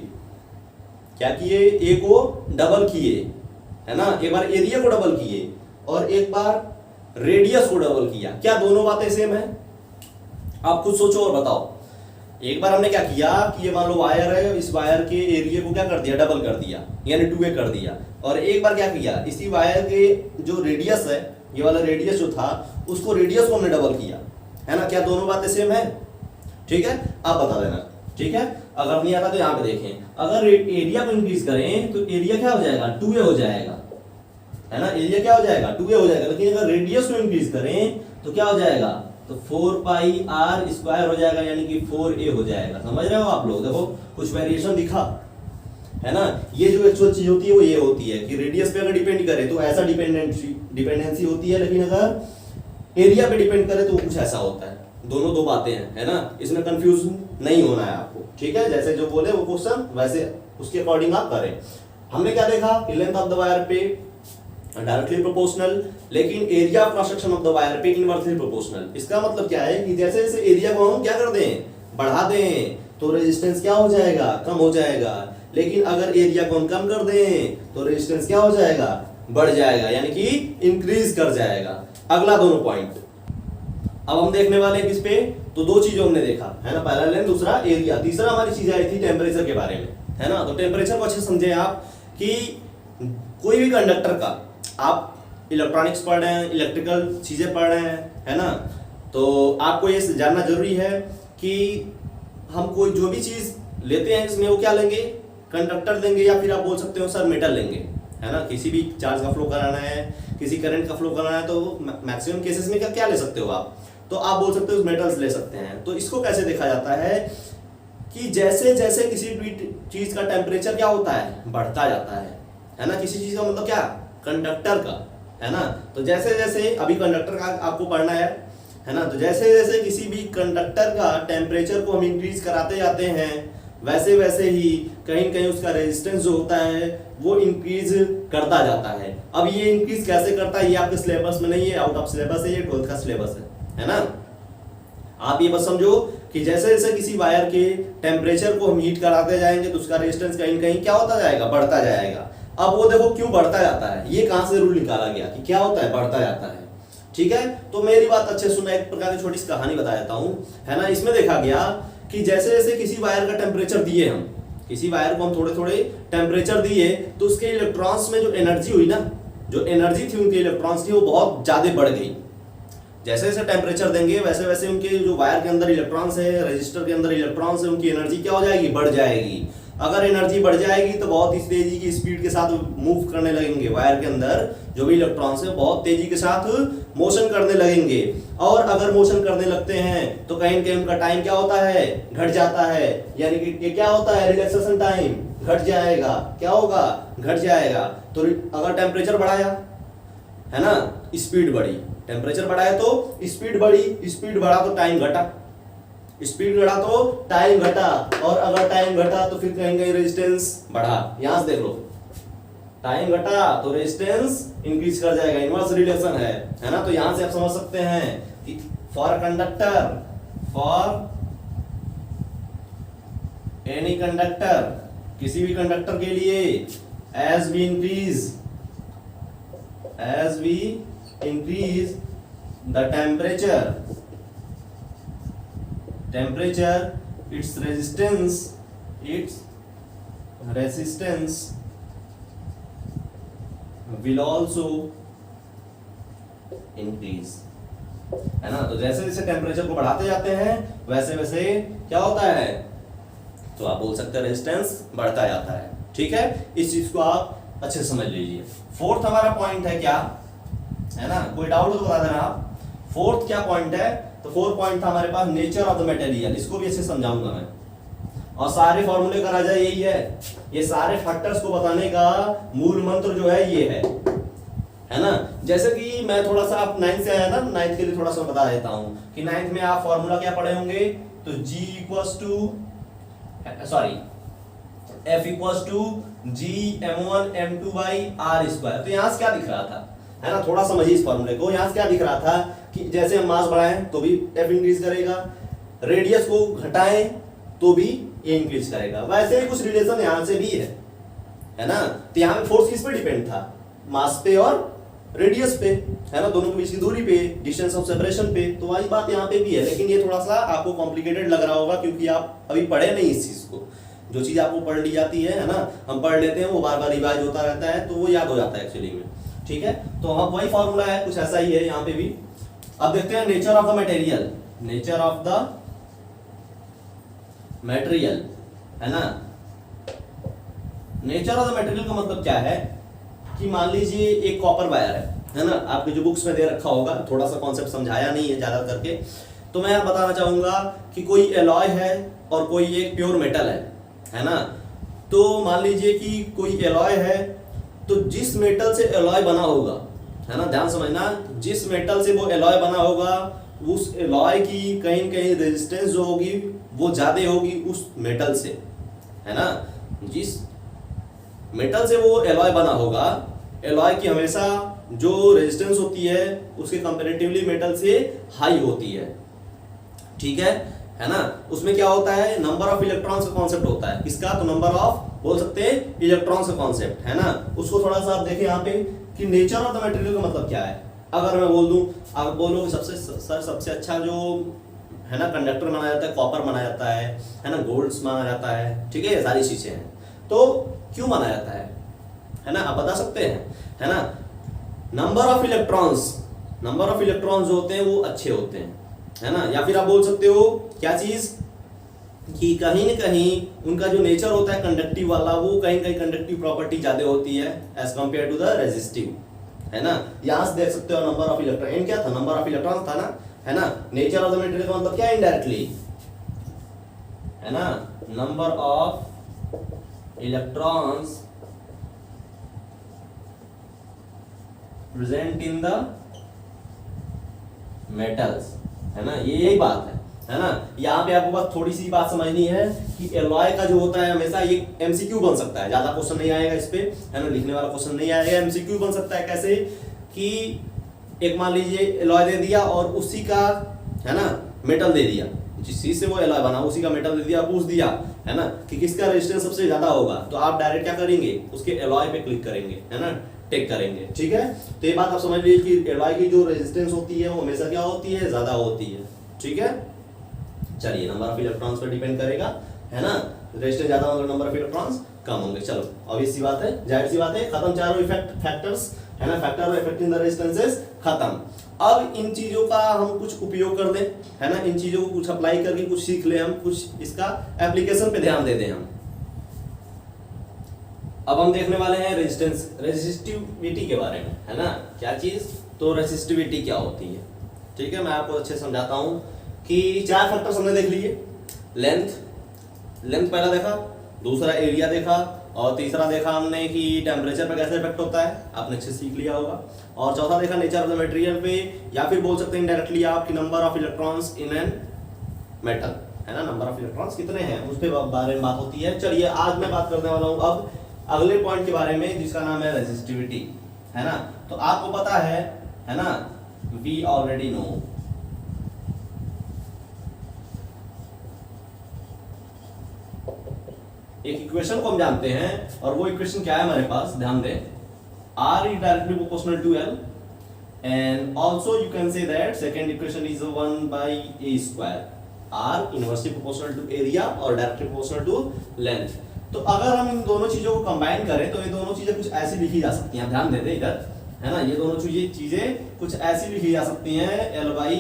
क्या किए, ए को डबल किए, है ना, एक बार एरिया को डबल किए और एक बार रेडियस को डबल किया, क्या दोनों बातें सेम है, आप खुद सोचो और बताओ। एक बार हमने क्या किया कि ये मान लो वायर है, इस वायर के एरिया को क्या कर दिया, डबल कर दिया, यानी 2a कर दिया, और एक बार क्या किया, इसी वायर के जो रेडियस है, ये वाला रेडियस जो था उसको रेडियस को हमने डबल किया, है ना, क्या दोनों बातें सेम है, ठीक है। आप बता देना, ठीक है। अगर नहीं आता तो यहाँ पे देखें, अगर एरिया को इंक्रीज करें तो एरिया क्या हो जाएगा, 2a हो जाएगा, है ना, एरिया क्या हो जाएगा, 2a हो जाएगा। लेकिन अगर रेडियस को इंक्रीज करें तो क्या हो जाएगा, तो 4πr² हो जाएगा, यानी कि 4a हो जाएगा। समझ रहे हो आप लोग, देखो कुछ वेरिएशन दिखा, है ना। ये जो एक्चुअल चीज होती है वो ये होती है कि रेडियस पे अगर डिपेंड करे तो ऐसा डिपेंडेंसी होती है, लेकिन अगर एरिया पे डिपेंड करे तो कुछ ऐसा होता है। दोनों 2 बातें हैं, है ना, इसमें कंफ्यूज नहीं होना है आपको, ठीक है। जैसे जो बोले वो क्वेश्चन वैसे उसके अकॉर्डिंग आप करें। हमने क्या देखा कि लेंथ ऑफ द वायर पे डायरेक्टली प्रोपोर्शनल, लेकिन area of cross section of the wire पे इनवर्सली प्रोपोर्शनल। इसका मतलब क्या है कि जैसे जैसे एरिया को हम क्या कर दें, बढ़ा दें, तो रेजिस्टेंस क्या हो जाएगा, कम हो जाएगा। लेकिन अगर एरिया को हम कम कर दें तो रेजिस्टेंस क्या हो जाएगा, बढ़ जाएगा, यानी कि इंक्रीज कर जाएगा। अगला दोनों पॉइंट अब हम देखने वाले हैं किस पे, तो 2 चीजों हमने देखा, है ना, पहला लेंथ, दूसरा एरिया। तीसरा हमारी चीज आई थी टेम्परेचर के बारे में, है ना। तो टेम्परेचर को अच्छे समझे आप कि कोई भी कंडक्टर का, आप इलेक्ट्रॉनिक्स पढ़ रहे हैं, इलेक्ट्रिकल चीजें पढ़ रहे हैं, है ना, तो आपको ये जानना जरूरी है कि हम कोई जो भी चीज लेते हैं इसमें वो क्या लेंगे, कंडक्टर लेंगे, या फिर आप बोल सकते हो सर मेटल लेंगे, है ना। किसी भी चार्ज का फ्लो कराना है, किसी करंट का फ्लो कराना है, तो मैक्सिमम केसेस में क्या ले सकते हो आप, तो आप बोल सकते हो मेटल्स ले सकते हैं। तो इसको कैसे देखा जाता है कि जैसे जैसे किसी भी चीज का टेम्परेचर क्या होता है, बढ़ता जाता है ना। किसी चीज का मतलब क्या, कंडक्टर का, है ना। तो जैसे जैसे अभी कंडक्टर का आपको पढ़ना है ना। तो जैसे जैसे किसी भी कंडक्टर का टेम्परेचर को हम इंक्रीज कराते जाते हैं, वैसे वैसे ही कहीं न कहीं उसका रेजिस्टेंस जो होता है वो इंक्रीज करता जाता है। अब ये इंक्रीज कैसे करता है, ये आपके सिलेबस में नहीं है, आउट ऑफ सिलेबस है, ये 12th का सिलेबस है ना। आप ये बस समझो कि जैसे जैसे किसी वायर के टेम्परेचर को हम हीट कराते जाएंगे तो उसका रेजिस्टेंस कहीं न कहीं क्या होता जाएगा, बढ़ता जाएगा। अब वो देखो क्यों बढ़ता जाता है, ये कहां से रूल निकाला गया कि क्या होता है, बढ़ता जाता है। ठीक है, तो मेरी बात अच्छे सुनना, एक प्रकार की छोटी सी कहानी बता देता हूं, है ना। इसमें देखा गया कि जैसे जैसे किसी वायर का टेम्परेचर दिए, हम किसी वायर को हम थोड़े थोड़े टेम्परेचर दिए तो उसके इलेक्ट्रॉन्स में जो एनर्जी हुई ना, जो एनर्जी थी उनके इलेक्ट्रॉन्स की, वो बहुत ज्यादा बढ़ गई। जैसे जैसे टेम्परेचर देंगे वैसे वैसे उनके जो वायर के अंदर इलेक्ट्रॉन्स है, रजिस्टर के अंदर इलेक्ट्रॉन्स है, उनकी एनर्जी क्या हो जाएगी, बढ़ जाएगी। अगर एनर्जी बढ़ जाएगी तो बहुत ही तेजी की स्पीड के साथ मूव करने लगेंगे, वायर के अंदर जो भी इलेक्ट्रॉन्स है बहुत तेजी के साथ मोशन करने लगेंगे। और अगर मोशन करने लगते हैं तो कहीं न कहीं उनका टाइम क्या होता है, घट जाता है। यानी कि ये क्या होता है, रिलैक्सेशन टाइम घट जाएगा। क्या होगा, घट जाएगा। तो अगर टेम्परेचर बढ़ाया, है ना, स्पीड बढ़ी, टेम्परेचर बढ़ाया तो स्पीड बढ़ी, स्पीड बढ़ा तो टाइम घटा, स्पीड बढ़ा तो टाइम घटा, और अगर टाइम घटा तो फिर कहीं कहीं रेजिस्टेंस बढ़ा। यहां से देख लो, टाइम घटा तो रेजिस्टेंस इंक्रीज कर जाएगा, इनवर्स रिलेशन है ना। तो यहां से आप समझ सकते हैं कि for conductor, for any conductor, किसी भी कंडक्टर के लिए, as we increase the temperature, its resistance will also increase, है ना। तो जैसे जैसे टेम्परेचर को बढ़ाते जाते हैं वैसे वैसे क्या होता है, तो आप बोल सकते हैं रेजिस्टेंस बढ़ता जाता है। ठीक है, इस चीज को आप अच्छे से समझ लीजिए। फोर्थ हमारा पॉइंट है क्या, है ना, कोई डाउट हो तो बता देना आप। फोर्थ क्या पॉइंट है, तो फोर्थ पॉइंट था हमारे पास नेचर ऑफ द मटेरियल। इसको भी अच्छे समझाऊंगा मैं, और सारे फॉर्मूले का राजा यही है। ये सारे फैक्टर्स को बताने का मूल मंत्र जो है ये है ना। जैसे कि मैं थोड़ा सा, आप 9th से आया ना, 9th के लिए थोड़ा सा बता देता हूं कि 9th में आप फॉर्मूला क्या पढ़े होंगे, तो F इक्वल्स टू Gm1m2/r²। तो यहां से क्या दिख रहा था, है ना, थोड़ा समझिए इस फॉर्मूले को। यहां से क्या दिख रहा था कि जैसे हम मास बढ़ाएं तो भी F इंक्रीज करेगा, रेडियस को घटाएं तो भी ये इंक्रीज करेगा। वैसे ही कुछ रिलेशन यहां से भी है ना। तो यहां पे फोर्स किस पे डिपेंड था, मास पे और रेडियस पे, है ना, दोनों के बीच की दूरी पे, डिस्टेंस ऑफ सेपरेशन पे। तो वही बात यहाँ पे भी है, लेकिन ये थोड़ा सा आपको कॉम्प्लिकेटेड लग रहा होगा क्योंकि आप अभी पढ़े नहीं इस चीज को। जो चीज आपको पढ़ ली जाती है ना, हम पढ़ लेते हैं, वो बार बार रिवाइज होता रहता है तो वो याद हो जाता है एक्चुअली में। ठीक है, तो हम वही फॉर्मूला है, कुछ ऐसा ही है यहाँ पे भी। अब देखते हैं nature of the material, nature of the material, है ना। नेचर ऑफ द मटेरियल का मतलब क्या है कि मान लीजिए एक कॉपर वायर है ना, आपके जो बुक्स में दे रखा होगा, थोड़ा सा कॉन्सेप्ट समझाया नहीं है ज्यादा करके, तो मैं बताना चाहूंगा कि कोई एलॉय है और कोई एक प्योर मेटल है ना। तो मान लीजिए कि कोई एलॉय है, तो जिस मेटल से एलॉय बना होगा, है ना, ध्यान समझना, जिस मेटल से वो एलॉय बना होगा उस एलॉय की कहीं न कहीं रेजिस्टेंस जो होगी वो ज्यादा होगी उस मेटल से, है ना। जिस मेटल से वो एलॉय बना होगा, एलॉय की हमेशा जो रेजिस्टेंस होती है उसके कंपैरेटिवली मेटल से हाई होती है। ठीक है ना। उसमें क्या होता है, नंबर ऑफ इलेक्ट्रॉन्स का कॉन्सेप्ट होता है। किसका, तो नंबर ऑफ बोल सकते हैं इलेक्ट्रॉन्स का कॉन्सेप्ट, है ना। उसको थोड़ा सा आप देखें यहाँ पे कि नेचर ऑफ द मटेरियल का मतलब क्या है। अगर मैं बोल दूं, आप बोलोगे सबसे अच्छा जो है ना कंडक्टर माना जाता है, कॉपर माना जाता है ना, गोल्ड्स माना जाता है। ठीक है, ये सारी चीजें हैं। तो क्यों माना जाता है ना, आप बता सकते हैं, है ना। नंबर ऑफ इलेक्ट्रॉन्स जो होते हैं वो अच्छे होते हैं, है ना। या फिर आप बोल सकते हो क्या चीज, कि कहीं न कहीं उनका जो नेचर होता है कंडक्टिव वाला, वो कहीं कहीं कंडक्टिव प्रॉपर्टी ज्यादा होती है as compare to the resistive, है ना। यहां से देख सकते हो नंबर ऑफ इलेक्ट्रॉन, एन क्या था, नंबर ऑफ इलेक्ट्रॉन था ना, है ना। नेचर ऑफ द मटेरियल का मतलब क्या है, इनडायरेक्टली है ना, number of electrons present in the metals, है ना, ये यही बात है ना। यहाँ पे आपको बस थोड़ी सी बात समझनी है कि एलॉय का जो होता है हमेशा ये एमसीक्यू बन सकता है, ज्यादा क्वेश्चन नहीं आएगा इस पे, है ना, लिखने वाला क्वेश्चन नहीं आएगा, एमसीक्यू बन सकता है। कैसे कि एक मान लीजिए एलॉय दे दिया और उसी का, है ना, मेटल दे दिया, जिस चीज से वो एलॉय बना उसी का मेटल दे दिया, पूछ दिया, है ना, कि किसका रेजिस्टेंस सबसे ज्यादा होगा, तो आप डायरेक्ट क्या करेंगे, उसके एलॉय पे क्लिक करेंगे, है ना, टेक करेंगे, ठीक है। तो ये बात आप समझ लीजिए कि एलॉय की जो रेजिस्टेंस होती है वो हमेशा क्या होती है, ज्यादा होती है, ठीक है। चलिए, नंबर ऑफ इलेक्ट्रॉन्स पर डिपेंड करेगा, है ना, रेजिस्टेंस ज्यादा होगा नंबर ऑफ इलेक्ट्रॉन्स कम होंगे। चलो, ऑब्वियस सी बात है, जाहिर सी बात है, खत्म चारों फैक्टर्स, है ना, फैक्टर इफेक्टिंग द रेजिस्टेंसेस खत्म। अब इन चीजों का हम कुछ उपयोग कर दें, है ना, इन चीजों को कुछ अप्लाई करके कुछ सीख ले, हम कुछ इसका एप्लीकेशन पे ध्यान दे दें हम। अब हम देखने वाले हैं रेजिस्टिविटी के बारे में, है ना, क्या चीज, तो रेजिस्टिविटी क्या होती है, ठीक है। मैं आपको अच्छे से समझाता हूं कि 4 फैक्टर्स हमने देख लिए, लेंथ पहला देखा, दूसरा एरिया देखा, और तीसरा देखा हमने कि टेम्परेचर पर कैसे इफेक्ट होता है, आपने अच्छे सीख लिया होगा, और चौथा देखा नेचर ऑफ द मटेरियल पे, या फिर बोल सकते हैं डायरेक्टली आपकी number of electrons in an metal, है ना, नंबर ऑफ इलेक्ट्रॉन्स कितने हैं उस पे बारे में बात होती है। चलिए, आज मैं बात करने वाला हूं अब अगले पॉइंट के बारे में, जिसका नाम है रेजिस्टिविटी, है ना। तो आपको पता है ना, वी ऑलरेडी नो एक इक्वेशन को हम जानते हैं, और वो इक्वेशन क्या है हमारे पास, ध्यान दें, R is directly proportional to L, and also you can say that second equation is 1 by A square, R inversely proportional to area और directly proportional to length। तो अगर हम इन दोनों चीजों को कंबाइन करें तो ये दोनों चीजें कुछ ऐसी लिखी जा सकती हैं, ध्यान देते इधर, है ना, ये दोनों चीजें कुछ ऐसी लिखी जा सकती हैं L by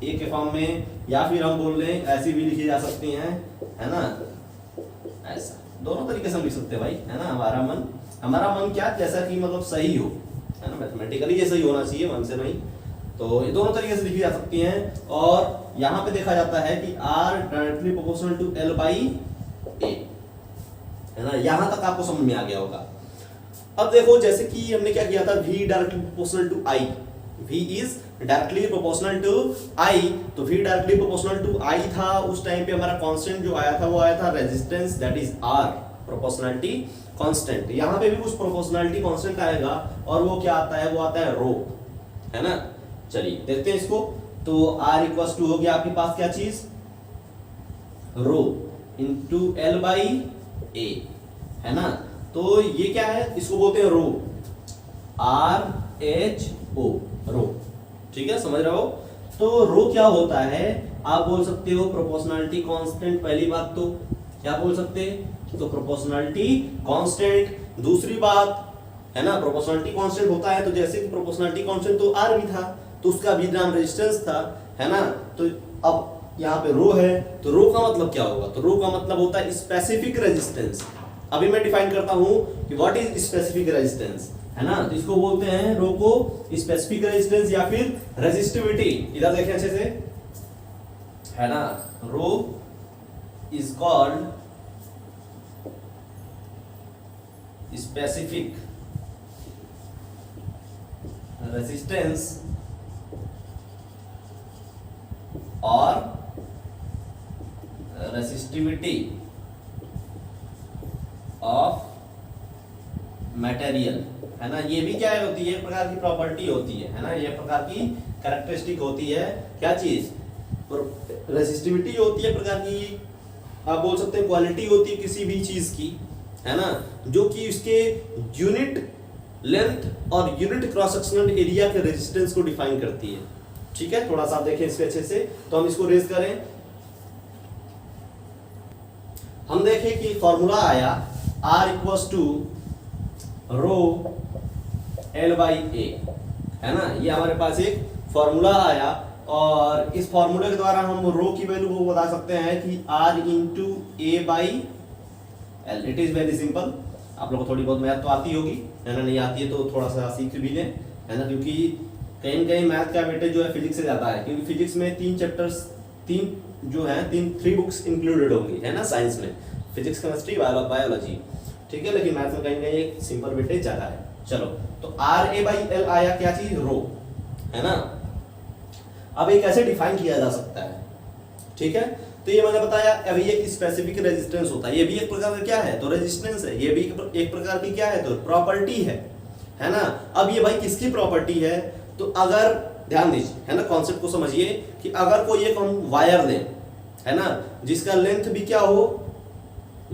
A के फॉर्म में, या फिर हम बोल लें ऐसी भी लिखी जा सकती हैं, है ना, ऐसा, दोनों तरीके से हम लिख सकते हैं भाई, है ना। हमारा मन क्या, जैसा कि मतलब सही हो, है ना, मैथमेटिकली ये सही होना चाहिए, मन से नहीं, तो ये दोनों तरीके से लिखी जा सकती हैं। और यहाँ पे देखा जाता है कि R directly proportional to L by A, है ना, यहाँ तक आपको समझ में आ गया होगा। अब देखो, जैसे कि हमने क्या किया था, V directly proportional to I, V is directly proportional to I, तो V directly proportional to I था, उस टाइम पे हमारा कांस्टेंट जो आया था वो आया था resistance, that is R, proportionality constant. यहाँ पे भी कुछ प्रोपोर्शनलिटी कांस्टेंट आएगा, और वो क्या आता है, वो आता है रो, है ना। चलिए देखते हैं इसको, तो R इक्वल्स टू हो गया आपके पास क्या चीज, रो इनटू L बाई A, है ना। तो ये क्या है, इसको बोलते हैं रो, RHO, रो, ठीक है, समझ रहे हो। तो रो क्या होता है, आप बोल सकते हो प्रोपोर्शनलिटी कांस्टेंट, पहली बात तो क्या बोल सकते हैं, तो प्रोपोर्शनलिटी कांस्टेंट। दूसरी बात, है ना, प्रोपोर्शनलिटी कांस्टेंट होता है, तो जैसे कि प्रोपोर्शनलिटी कांस्टेंट तो R भी था, तो उसका भी नाम रेजिस्टेंस था, है ना। तो अब यहाँ पे रो है, तो रो का मतलब क्या होगा, तो रो का मतलब होता है स्पेसिफिक रेजिस्टेंस। अभी मैं डिफाइन करता हूं कि व्हाट इज स्पेसिफिक रेजिस्टेंस, है ना, तो इसको बोलते हैं रो को स्पेसिफिक रेजिस्टेंस या फिर रेजिस्टिविटी। इधर देखें अच्छे से, है ना, रो इज कॉल्ड स्पेसिफिक रेजिस्टेंस और रेसिस्टिविटी ऑफ मटेरियल, है ना। ये भी क्या होती है, प्रकार की प्रॉपर्टी होती है ना, ये प्रकार की कैरेक्टरिस्टिक होती है, क्या चीज, रेसिस्टिविटी होती है, प्रकार की आप बोल सकते हैं क्वालिटी होती है किसी भी चीज की, है ना, जो कि उसके यूनिट लेंथ और यूनिट क्रॉस सेक्शनल एरिया के रेजिस्टेंस को डिफाइन करती है, ठीक है। थोड़ा सा देखें इसको अच्छे से, तो हम इसको रेज करें, हम देखें कि फॉर्मूला आया R equals to rho L by A, है ना, ये हमारे पास एक फॉर्मूला आया, और इस फॉर्मूले के द्वारा हम रो की वैल्यू को बता सकते हैं कि R into A by L। It is very simple, आप लोगों को थोड़ी बहुत मैथ तो आती होगी, है ना, नहीं आती है तो थोड़ा सा सीख भी लें, है ना, क्योंकि कहीं न कहीं मैथ का वेटेज जो है फिजिक्स से ज्यादा है, क्योंकि फिजिक्स में 3 जो है 3 बुक्स इंक्लूडेड होंगी, है ना, साइंस में, फिजिक्स, केमिस्ट्री, बायोलॉजी, ठीक है, लेकिन मैथ में कहीं कहीं एक सिंपल वेटेज ज्यादा है। चलो, तो RA/L आया क्या चीज, रो, है ना। अब ये कैसे डिफाइन किया जा सकता है, ठीक है, तो ये मैंने बताया, अभी एक स्पेसिफिक रेजिस्टेंस होता है, ये भी एक प्रकार का क्या है, तो रेजिस्टेंस है, ये भी एक प्रकार की क्या है, तो प्रॉपर्टी है ना। अब ये भाई किसकी प्रॉपर्टी है, तो अगर ध्यान दीजिए, है ना, कॉन्सेप्ट को समझिए कि अगर कोई एक हम वायर लें, है ना, जिसका लेंथ भी क्या हो,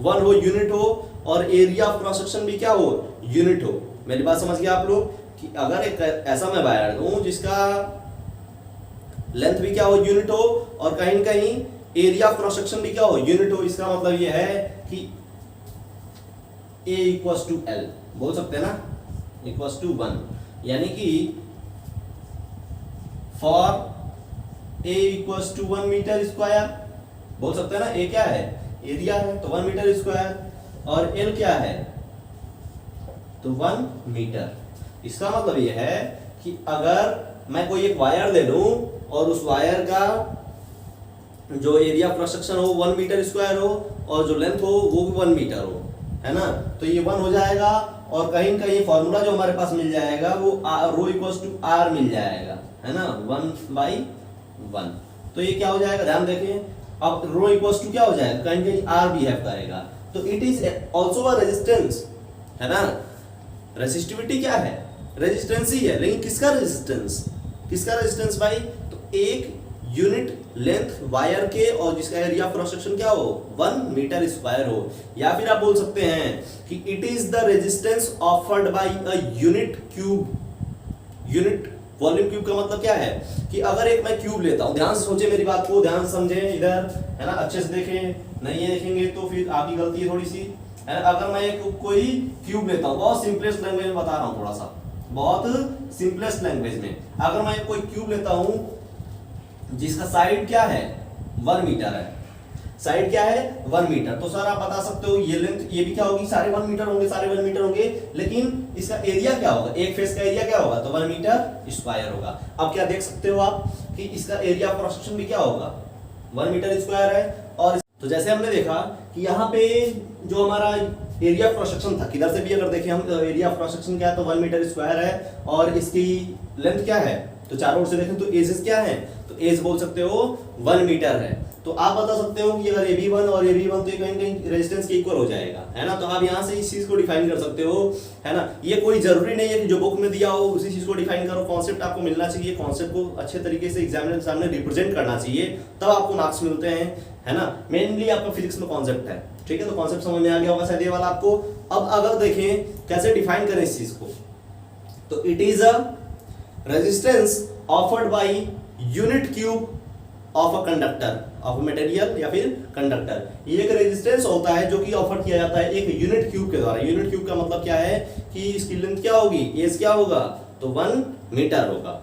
1 हो, यूनिट हो, और एरिया ऑफ क्रॉस सेक्शन भी क्या हो, यूनिट हो। मेरी बात समझ गए आप लोग, कि अगर एक ऐसा मैं वायर दूं जिसका लेंथ भी क्या हो, यूनिट हो, और कहीं न कहीं एरिया ऑफ क्रॉस सेक्शन भी क्या हो, यूनिट हो, इसका मतलब ये है कि A = L बोल सकते हैं ना, = 1, यानी कि फॉर A = 1 मीटर स्क्वायर, बोल सकते हैं ना, A क्या है, एरिया है, तो 1 मीटर स्क्वायर, और L क्या है, तो 1 मीटर। इसका मतलब यह है कि अगर मैं कोई एक वायर ले लूं और उस वायर का जो एरिया ऑफ क्रॉस सेक्शन हो 1 मीटर स्क्वायर हो, और जो लेंथ हो वो भी 1 मीटर हो, है ना, तो ये 1 हो जाएगा, और कहीं कहीं फॉर्मूला जो हमारे पास मिल जाएगा वो रो = R मिल जाएगा, है ना, 1/1। तो ये क्या हो जाएगा, ध्यान देखिए, अब रो = क्या हो जाएगा, कहीं कहीं R बिहेव करेगा, तो it is also a resistance, है ना। रेजिस्टिविटी क्या है, रेजिस्टेंस ही है, लेकिन किसका रेजिस्टेंस, किसका रेजिस्टेंस भाई, तो एक यूनिट लेंथ वायर के, और जिसका एरिया ऑफ क्रॉस सेक्शन क्या हो, 1 मीटर स्क्वायर हो, या फिर आप बोल सकते हैं कि it is the resistance offered by a unit cube. Unit volume cube का मतलब क्या है, कि अगर एक मैं क्यूब लेता हूं, ध्यान से सोचे मेरी बात को, ध्यान से समझे इधर, है ना, अच्छे से देखें, नहीं देखेंगे तो फिर आपकी गलती है थोड़ी सी, है ना। अगर मैं कोई क्यूब लेता हूं, बहुत सिंपलेस्ट लैंग्वेज में बता रहा हूं, थोड़ा सा बहुत सिंपलेस्ट लैंग्वेज में, अगर मैं कोई क्यूब लेता हूं जिसका साइड क्या है, 1 मीटर है, साइड क्या है, 1 मीटर, तो सर आप बता सकते हो ये लेंथ, ये भी क्या होगी, सारे 1 मीटर होंगे, सारे 1 मीटर होंगे, लेकिन इसका एरिया क्या होगा, एक फेस का एरिया क्या होगा, तो 1 मीटर स्क्वायर होगा। अब क्या देख सकते हो आप कि इसका एरिया ऑफ क्रॉस सेक्शन भी क्या होगा, 1 मीटर स्क्वायर है। और तो जैसे हमने देखा कि यहाँ पे जो हमारा एरिया ऑफ क्रॉस सेक्शन था, किधर से भी अगर देखें हम, एरिया ऑफ क्रॉस सेक्शन क्या है, तो 1 मीटर स्क्वायर है, और इसकी लेंथ क्या है, तो चारों ओर से देखें तो एजेस क्या है, तो एज बोल सकते हो 1 मीटर है। तो आप बता सकते हो कि अगर ए बी 1 और ए बी 1 तो ये कहीं कहीं रेजिस्टेंस के इक्वल हो जाएगा, है ना। तो आप यहाँ से इस चीज को डिफाइन कर सकते हो, है ना। ये कोई जरूरी नहीं है कि जो बुक में दिया हो उसी चीज को डिफाइन करो, कॉन्सेप्ट आपको मिलना चाहिए, कॉन्सेप्ट को अच्छे तरीके से एग्जामिनर के सामने रिप्रेजेंट करना चाहिए, तब आपको मार्क्स मिलते हैं, है ना। मेनली आपका फिजिक्स में कॉन्सेप्ट है, ठीक है, तो कॉन्सेप्ट समझ में आ गया होगा शायद ये वाला आपको। अब अगर देखें कैसे डिफाइन करें इस चीज को, तो it is a resistance offered by unit cube of a conductor of material या फिर कंडक्टर। ये एक रेजिस्टेंस होता है जो कि ऑफर किया जाता है एक यूनिट क्यूब के द्वारा। यूनिट क्यूब का मतलब क्या है कि इसकी लेंथ क्या होगी, एज क्या होगा, तो 1 मीटर होगा।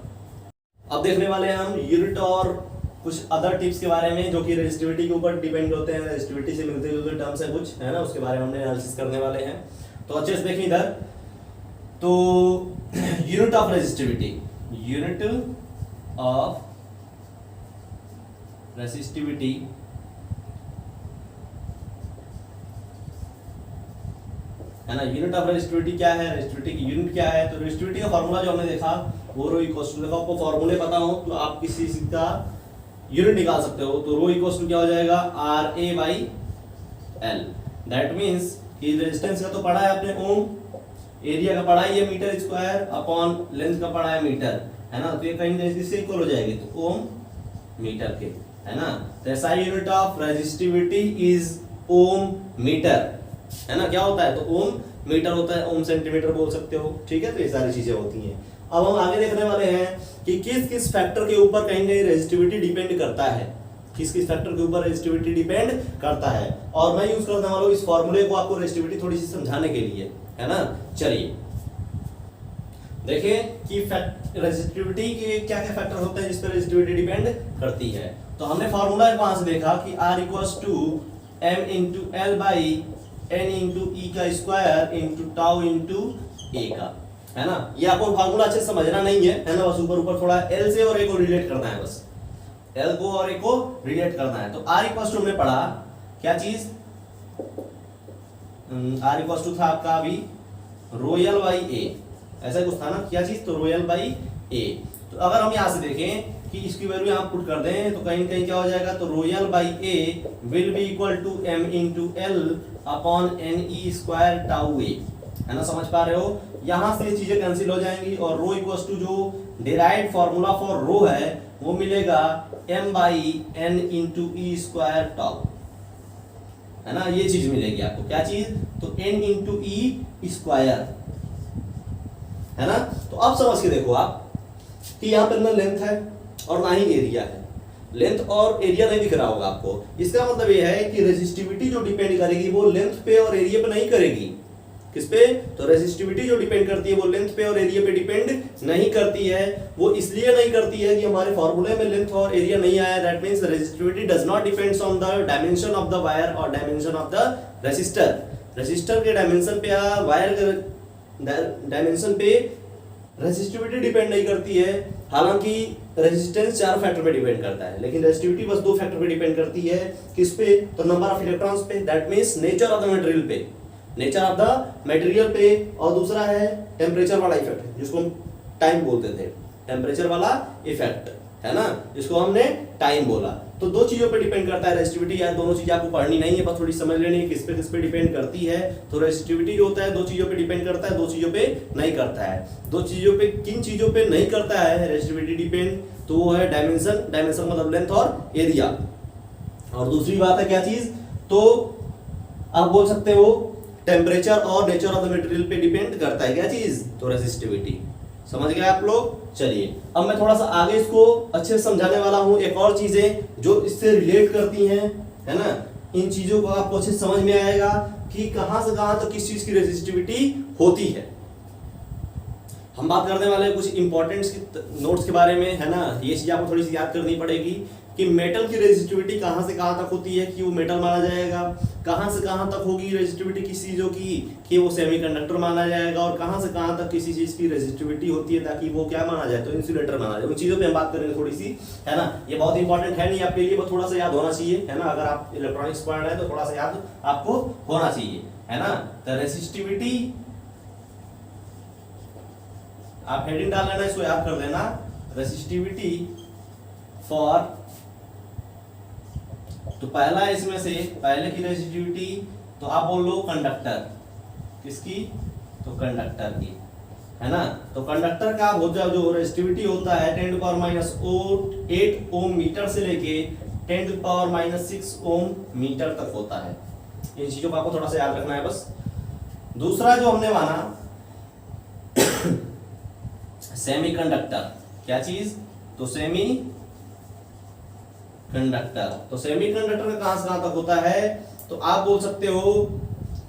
अब देखने वाले हैं हम यूनिट और कुछ अदर टिप्स के बारे में जो कि रेजिस्टिविटी के ऊपर डिपेंड होते हैं, रेजिस्टिविटी से मिलते जुलते टर्म्स है कुछ, है ना, उसके बारे में हमने एनालिसिस करने वाले हैं। तो अच्छे से देखिए इधर, तो unit of resistivity, unit of resistivity है ना। यूनिट ऑफ रेसिस्टिविटी क्या है, रेसिस्टिविटी की यूनिट क्या है, तो रेसिस्टिविटी का फार्मूला जो हमने देखा वो रो इक्वल टू, देखो आपको फार्मूले पता हो तो आप किसी चीज का यूनिट निकाल सकते हो। तो रो इक्वल टू क्या हो जाएगा, RA/L। दैट मींस कि रेजिस्टेंस का तो पढ़ा है आपने ओम, एरिया का पढ़ा है मीटर स्क्वायर अपॉन लेंथ का पढ़ा है मीटर, है ना। तो ये कहीं इससे इक्वल हो जाएगी, तो ओम मीटर के, है ना। तो ऐसा unit of resistivity is ohm metre, है ना। क्या होता है, तो ओम मीटर होता है, ओम सेंटीमीटर बोल सकते हो, ठीक है। तो ये सारी चीजें होती हैं। अब हम आगे देखने वाले हैं कि किस किस फैक्टर के ऊपर कहीं कहीं रेजिस्टिविटी डिपेंड करता है, किस किस फैक्टर के ऊपर रेजिस्टिविटी डिपेंड करता है। और मैं यूज करने वाला हूं इस फॉर्मूले को आपको रेजिस्टिविटी थोड़ी सी समझाने के लिए, है ना। चलिए देखिए कि रेजिस्टिविटी के क्या क्या फैक्टर होते हैं जिस पर रेजिस्टिविटी डिपेंड करती है। तो हमने फॉर्मूला वहां से देखा कि R = m × L / n × e का स्क्वायर × टाउ × a का, है ना। ये आपको फार्मूला अच्छे से समझना नहीं है, है ना, बस ऊपर ऊपर थोड़ा L से और A को रिलेट करना है बस। एल को और ए को रिलेट करना है। तो आर इक्वल टू हमने पढ़ा क्या चीज, आर इक्वल टू था आपका अभी रोयल बाई ए, ऐसा कुछ था ना, क्या चीज, तो रोयल बाई ए। तो अगर हम यहाँ से देखें कि इसकी वैल्यू यहाँ पुट कर दें तो कहीं कहीं क्या हो जाएगा, तो rho l by A will be equal to m into l upon n e square tau A, है ना, समझ पा रहे हो। यहाँ से चीजें कैंसिल हो जाएंगी और रो इक्वल टू जो डिराइव्ड फॉर्मूला फॉर रो है वो मिलेगा m by n into e square tau, है ना, ये चीज मिलेगी आपको, क्या चीज, तो n इंटू ई स्क्वायर, है ना। तो अब समझ के देखो आप कि यहाँ पर ना लेंथ है और ना ही एरिया है, लेंथ और एरिया नहीं दिख रहा होगा आपको। इसका मतलब ये है कि रेजिस्टिविटी जो डिपेंड करेगी वो लेंथ पे और एरिया पे नहीं करेगी, किस पे, तो रेजिस्टिविटी जो डिपेंड करती है वो लेंथ पे और एरिया पे डिपेंड नहीं करती है। वो इसलिए नहीं करती है कि हमारे फॉर्मूले में लेंथ और एरिया नहीं आया, that means resistivity does not depends on the dimension of the wire और dimension of the resistor. Resistor के डायमेंशन पे या वायर के डायमेंशन पे रेजिस्टिविटी डिपेंड नहीं करती है। हालांकि रेजिस्टेंस 4 फैक्टर पे डिपेंड करता है, लेकिन रेजिस्टिविटी बस 2 फैक्टर पे डिपेंड करती है, किस पे, तो नंबर ऑफ इलेक्ट्रॉन्स पे, that means nature of the material पे, नेचर ऑफ द मटेरियल पे, और दूसरा है टेम्परेचर वाला इफेक्ट जिसको हम टाइम बोलते थे, टेम्परेचर वाला इफेक्ट, है ना, जिसको हमने टाइम बोला। तो 2 चीजों पे डिपेंड करता है रेजिस्टिविटी, या दोनों चीजें आपको पढ़नी नहीं है, बस थोड़ी समझ लेनी है किस पे डिपेंड करती है। तो रेजिस्टिविटी जो होता है 2 चीजों पे डिपेंड करता है, 2 चीजों पे नहीं करता है। 2 चीजों पे, किन चीजों पे नहीं करता है रेजिस्टिविटी डिपेंड, तो वो है डायमेंशन, डायमेंशन मतलब लेंथ और एरिया। और दूसरी बात है क्या चीज, तो आप बोल सकते हो टेम्परेचर और नेचर ऑफ द मटेरियल पे डिपेंड करता है, क्या चीज, तो रेजिस्टिविटी। समझ गए आप लोग। चलिए अब मैं थोड़ा सा आगे इसको अच्छे से समझाने वाला हूं, एक और चीजें जो इससे रिलेट करती हैं, है ना, इन चीजों को आपको अच्छे से समझ में आएगा कि कहां से कहां तक किस चीज की रेजिस्टिविटी होती है। हम बात करने वाले हैं कुछ इंपॉर्टेंट नोट्स के बारे में, है ना, ये चीज आपको थोड़ी सी याद करनी पड़ेगी कि मेटल की रेजिस्टिविटी कहां से कहां तक होती है कि वो मेटल माना जाएगा, कहां से कहां तक होगी रेजिस्टिविटी किसी चीजों की कि वो सेमीकंडक्टर माना जाएगा, और कहां से कहां तक किसी चीज की रेजिस्टिविटी होती है ताकि वो क्या माना जाए, तो इंसुलेटर माना जाए। उन चीजों पे हम बात करेंगे थोड़ी सी, है ना, ये बहुत इंपॉर्टेंट है नहीं आपके लिए, वो थोड़ा सा याद होना चाहिए, है ना, अगर आप इलेक्ट्रॉनिक्स पढ़ रहे हैं तो थोड़ा सा याद आपको होना चाहिए, है ना। तो रेजिस्टिविटी आप हेडिंग डाल लेना, इसको याद कर देना, रेजिस्टिविटी फॉर, तो पहला है इसमें से, पहले की रेजिस्टिविटी तो आप बोल लो कंडक्टर, किसकी, तो कंडक्टर की, है ना। तो कंडक्टर का जो रेजिस्टिविटी होता है 10⁻⁸ ओम मीटर से लेके 10⁻⁶ ओम मीटर तक होता है। इन चीजों को आपको थोड़ा सा याद रखना है बस। दूसरा जो हमने माना सेमीकंडक्टर, क्या चीज, तो सेमी कंडक्टर। तो सेमीकंडक्टर का कहां से कहां तक होता है, तो आप बोल सकते हो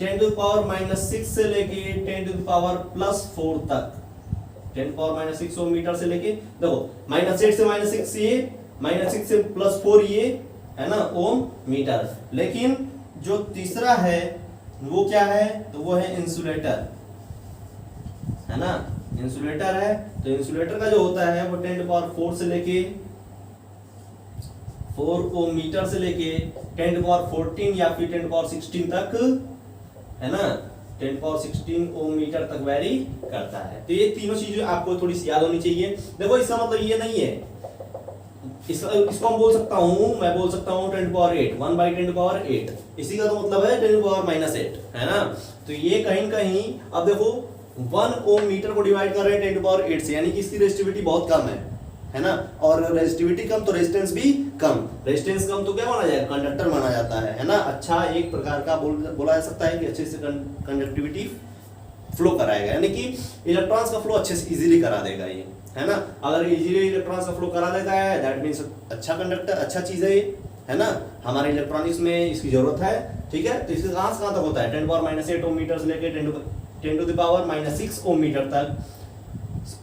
10⁻⁶ से लेके 10⁻+4 तक, 10⁻⁶ ओम मीटर से लेके, देखो -8 से -6 ये, -6 से +4 ये, है ना, ओम मीटर। लेकिन जो तीसरा है वो क्या है, तो वो है इंसुलेटर, है ना, इंसुलेटर है। तो इंसुलेटर का जो होता है वो 10⁻4 से लेके 4 ओम मीटर से लेके 10⁻14 या फिर 10⁻16 तक, है ना, 10⁻16 ओम मीटर तक वेरी करता है। तो ये तीनों चीजें आपको थोड़ी सी याद होनी चाहिए। देखो इसका मतलब ये नहीं है, इसको हम बोल सकता हूँ, मैं बोल सकता हूँ 10⁻8, 1/10⁻8, इसी का तो मतलब है 10⁻−8, है ना। तो ये कहीं कहीं, अब देखो 1 ओम मीटर को डिवाइड कर रहे हैं 10⁻8 से, यानी कि इसकी रेजिस्टिविटी बहुत कम है ना, और रेजिस्टिविटी कम तो रेजिस्टेंस भी कम, रेजिस्टेंस कम तो क्या माना जाए, कंडक्टर माना जाता है ना। अच्छा, एक प्रकार का बोला जा सकता है कि अच्छे से कंडक्टिविटी फ्लो कराएगा, यानी कि इलेक्ट्रॉन्स का फ्लो अच्छे से इजीली करा देगा ये, है ना। अगर इजीली इलेक्ट्रॉन्स का फ्लो करा देता है दैट मींस अच्छा कंडक्टर, अच्छा चीज है ये, है ना, हमारे इलेक्ट्रॉनिक्स में इसकी जरूरत है, ठीक है। तो इसका कहां से कहां तक होता है, 10⁻−8 ओम मीटर से लेके 10⁻⁻6 ओम मीटर तक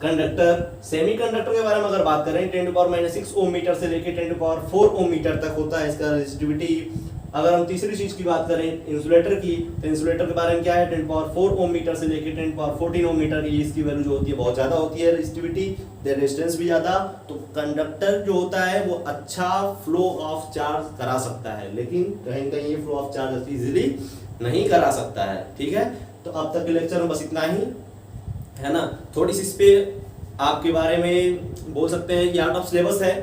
कंडक्टर। सेमीकंडक्टर के बारे में अगर बात करें 10⁻⁻6 ओम मीटर से लेके 10⁻4 ओम मीटर तक होता है इसका रेजिस्टिविटी, अगर हम तीसरी चीज की बात करें इंसुलेटर की, तो इंसुलेटर के बारे में क्या है, 10⁴ ओम मीटर से लेके 10⁴ ओम मीटर की इसकी वैल्यू जो होती है बहुत ज्यादा होती है, रेजिस्टिविटी रेजिस्टेंस भी ज्यादा। तो कंडक्टर जो होता है वो अच्छा फ्लो ऑफ चार्ज करा सकता है, लेकिन कहीं कहीं ये फ्लो ऑफ चार्ज इजीली नहीं करा सकता है। ठीक है, तो अब तक के लेक्चर में बस इतना ही है ना। थोड़ी सी इस पे आपके बारे में बोल सकते हैं कि आउट ऑफ सिलेबस है,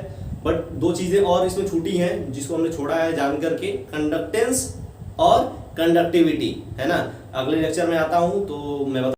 बट दो चीजें और इसमें छूटी हैं जिसको हमने छोड़ा है जान करके, कंडक्टेंस और कंडक्टिविटी, है ना। अगले लेक्चर में आता हूं तो मैं बता